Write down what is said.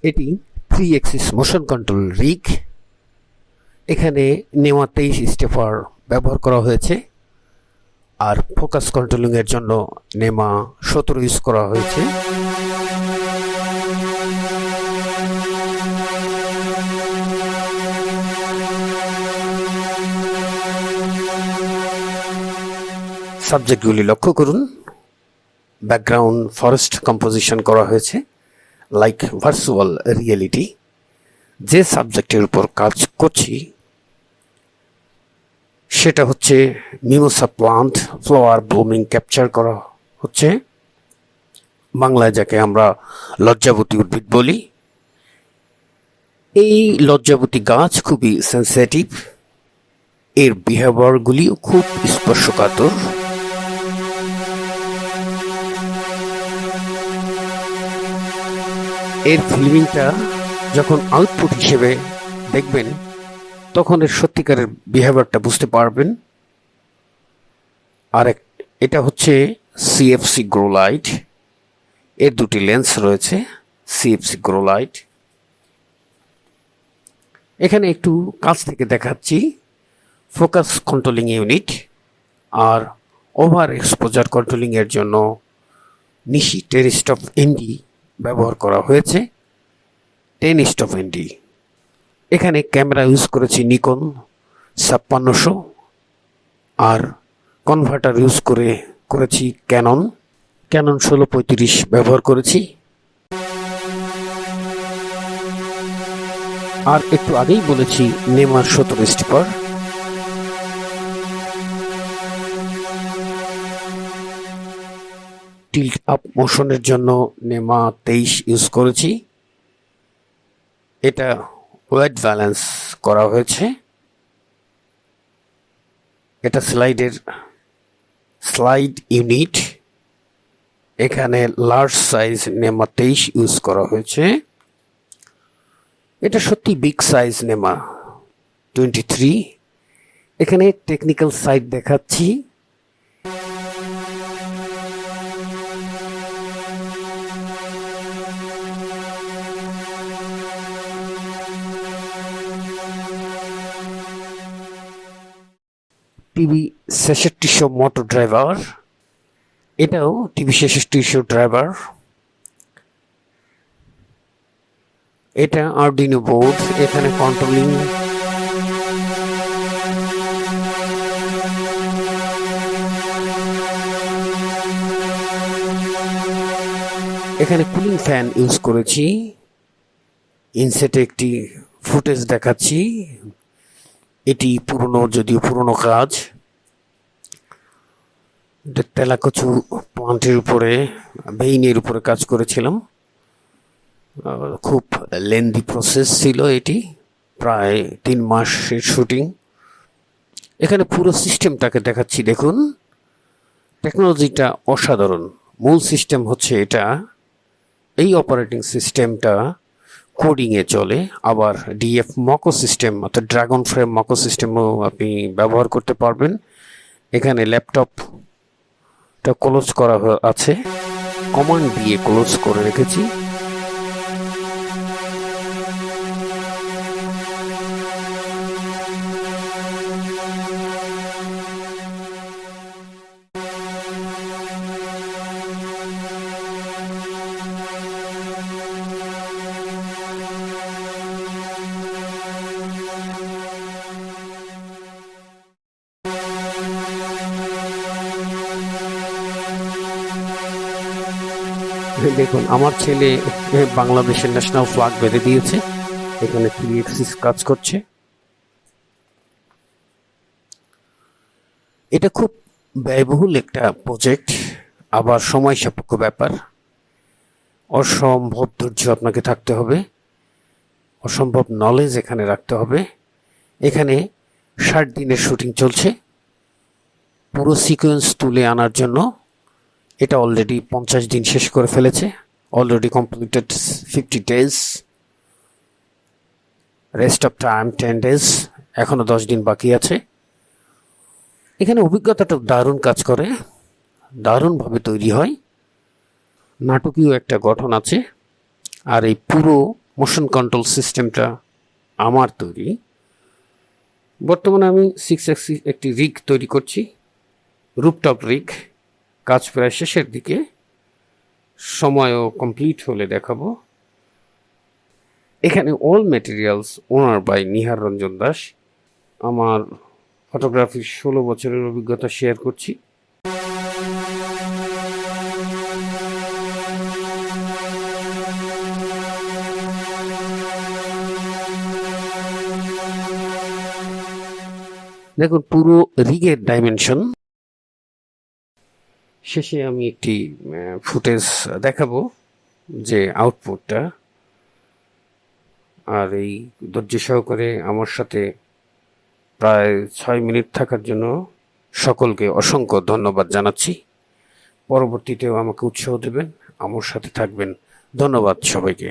এটি 3 axis motion control rig. এখানে নেমা 23 stepper ব্যবহার করা হয়েছে, আর ফোকাস কন্ট্রোলিংয়ের জন্য নেমা 17 ইউজ করা হয়েছে। সাবজেক্টগুলি লক্ষ্য করুন। ব্যাকগ্রাউন্ড ফরেস্ট কম্পোজিশন করা হয়েছে, লাইক ভার্চুয়াল রিয়েলিটি। যে সাবজেক্টের উপর কাজ করছি সেটা হচ্ছে mimosa plant flower blooming capture করা হচ্ছে, বাংলায় যাকে আমরা লজ্জাবতী উদ্ভিদ বলি। এই লজ্জাবতী গাছ খুবই সেন্সিটিভ, এর বিহেভিয়ারগুলিও খুব স্পর্শকাতর। এর ফিল্মিংটা যখন আউটপুট হিসেবে দেখবেন তখন এর সত্যিকারের বিহেভিয়ারটা বুঝতে পারবেন। আর এটা হচ্ছে সিএফসি গ্রো লাইট। এর দুটি লেন্স রয়েছে, সিএফসি গ্রো লাইট। এখানে একটু কাছ থেকে দেখাচ্ছি ফোকাস কন্ট্রোলিং ইউনিট আর ওভার এক্সপোজার কন্ট্রোলিং এর জন্য নিশি 10-ND ব্যবহার করা হয়েছে, 10-ND। এখানে ক্যামেরা ইউজ করেছি নিকন 5600, আর কনভার্টার ইউজ করেছি ক্যানন 1635 ব্যবহার করেছি। আর একটু আগেই বলেছি নেমার 17 স্টেপার। টিল্ট আপ মোশনের জন্য নেমা 23 ইউজ করেছি। এটা ওয়েট ব্যালেন্স করা হয়েছে। এটা স্লাইড ইউনিট। এখানে লার্জ সাইজ নেমা 23 ইউজ করা হয়েছে। এটা সত্যি বিগ সাইজ নেমা 23। এখানে টেকনিক্যাল সাইড দেখাচ্ছি। টিভি 6600 মোটর ড্রাইভার, এটাও টিভি 6600 ড্রাইভার। এটা আরডিনো বোর্ড। এখানে কন্ট্রোলিং এখানে কুলিং ফ্যান ইউজ করেছি। ইনসেটে একটি ফুটেজ দেখাচ্ছি। এটি যদিও পুরনো কাজ। তেলাকচু প্লান্টের উপরে, বেইনের উপরে কাজ করেছিলাম। খুব লেন্দি প্রসেস ছিল এটি, প্রায় 3 মাসের শুটিং। এখানে পুরো সিস্টেমটাকে দেখাচ্ছি, দেখুন। টেকনোলজিটা অসাধারণ। মূল সিস্টেম হচ্ছে এটা। এই অপারেটিং সিস্টেমটা কোডিংয়ে চলে, আবার ডিএফ মকো সিস্টেম অর্থাৎ ড্রাগন ফ্রেম মকো সিস্টেমও আপনি ব্যবহার করতে পারবেন। এখানে ল্যাপটপটা ক্লোজ করা আছে, কমান্ড দিয়ে ক্লোজ করে রেখেছি। দেখুন, আমার ছেলে বাংলাদেশের ন্যাশনাল ফ্ল্যাগ বেঁধে দিয়েছে। এখানে 3 এক্সিস কাজ করছে। এটা খুব ব্যয়বহুল একটা প্রজেক্ট, আবার সময় সাপেক্ষ ব্যাপার। অসম্ভব ধৈর্য আপনাকে থাকতে হবে, অসম্ভব নলেজ এখানে রাখতে হবে। এখানে 60 দিনের শুটিং চলছে। পুরো সিকোয়েন্স তুলে আনার জন্য এটা অলরেডি 50 দিন শেষ করে ফেলেছে। Already completed 50 days, rest of time 10 days, এখনো 10 দিন বাকি আছে। এখানে অভিজ্ঞতাটা দারুণ কাজ করে, দারুণভাবে তৈরি হয়। নাটকীয় একটা গঠন আছে। আর এই পুরো মোশন কন্ট্রোল সিস্টেমটা আমার তৈরি। বর্তমানে আমি 6 অ্যাক্সিস একটি রিগ তৈরি করছি, রুপটপ রিগ। কাজ প্রায় শেষের দিকে, সময়ও কমপ্লিট হলে দেখাবো। এখানে all materials owner by Nihar Ranjan Das. আমার ফটোগ্রাফির 16 বছরের অভিজ্ঞতা শেয়ার করছি। দেখুন পুরো রিগের ডাইমেনশন। শেষে আমি একটি ফুটেজ দেখাবো, যে আউটপুটটা। আর এই ধৈর্য সহকারে আমার সাথে প্রায় 6 মিনিট থাকার জন্য সকলকে অসংখ্য ধন্যবাদ জানাচ্ছি। পরবর্তীতেও আমাকে উৎসাহ দেবেন, আমার সাথে থাকবেন। ধন্যবাদ সবাইকে।